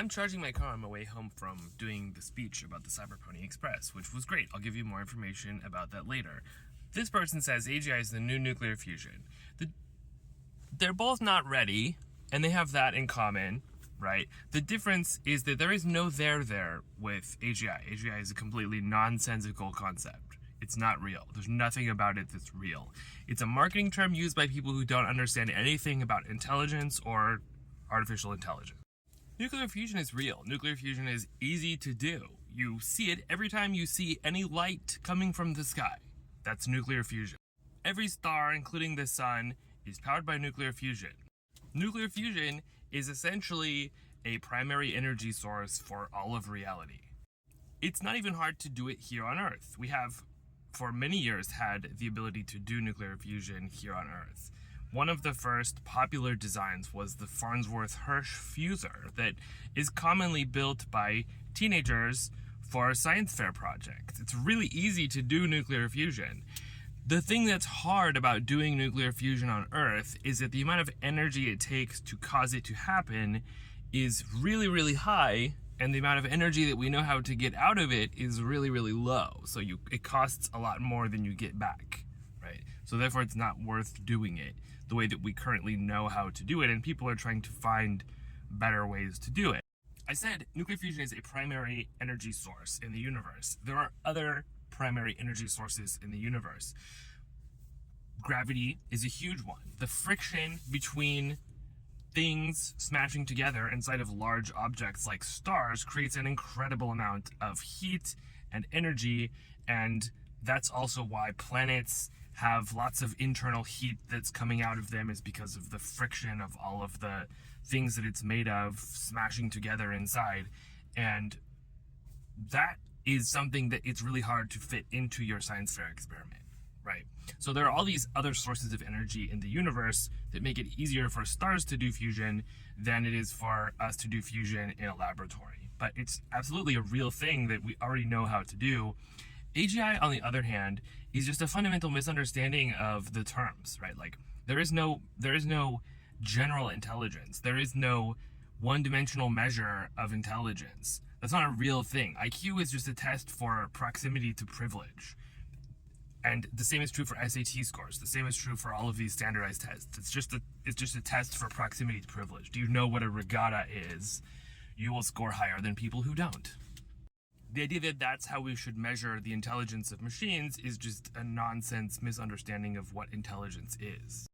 I'm charging my car on my way home from doing the speech about the Cyberpony Express, which was great. I'll give you more information about that later. This person says AGI is the new nuclear fusion. They're both not ready, and they have that in common, right? The difference is that there is no there with AGI. AGI is a completely nonsensical concept. It's not real. There's nothing about it that's real. It's a marketing term used by people who don't understand anything about intelligence or artificial intelligence. Nuclear fusion is real. Nuclear fusion is easy to do. You see it every time you see any light coming from the sky. That's nuclear fusion. Every star, including the sun, is powered by nuclear fusion. Nuclear fusion is essentially a primary energy source for all of reality. It's not even hard to do it here on Earth. We have, for many years, had the ability to do nuclear fusion here on Earth. One of the first popular designs was the Farnsworth-Hirsch fuser that is commonly built by teenagers for science fair projects. It's really easy to do nuclear fusion. The thing that's hard about doing nuclear fusion on Earth is that the amount of energy it takes to cause it to happen is really, really high, and the amount of energy that we know how to get out of it is really, really low. So it costs a lot more than you get back, right? So therefore it's not worth doing it the way that we currently know how to do it, and people are trying to find better ways to do it. I said nuclear fusion is a primary energy source in the universe. There are other primary energy sources in the universe. Gravity is a huge one. The friction between things smashing together inside of large objects like stars creates an incredible amount of heat and energy, and that's also why planets have lots of internal heat that's coming out of them, is because of the friction of all of the things that it's made of smashing together inside. And that is something that it's really hard to fit into your science fair experiment, right? So there are all these other sources of energy in the universe that make it easier for stars to do fusion than it is for us to do fusion in a laboratory. But it's absolutely a real thing that we already know how to do. AGI, on the other hand, is just a fundamental misunderstanding of the terms, right? Like, there is no general intelligence. There is no one-dimensional measure of intelligence. That's not a real thing. IQ is just a test for proximity to privilege. And the same is true for SAT scores. The same is true for all of these standardized tests. It's just a test for proximity to privilege. Do you know what a regatta is? You will score higher than people who don't. The idea that that's how we should measure the intelligence of machines is just a nonsense misunderstanding of what intelligence is.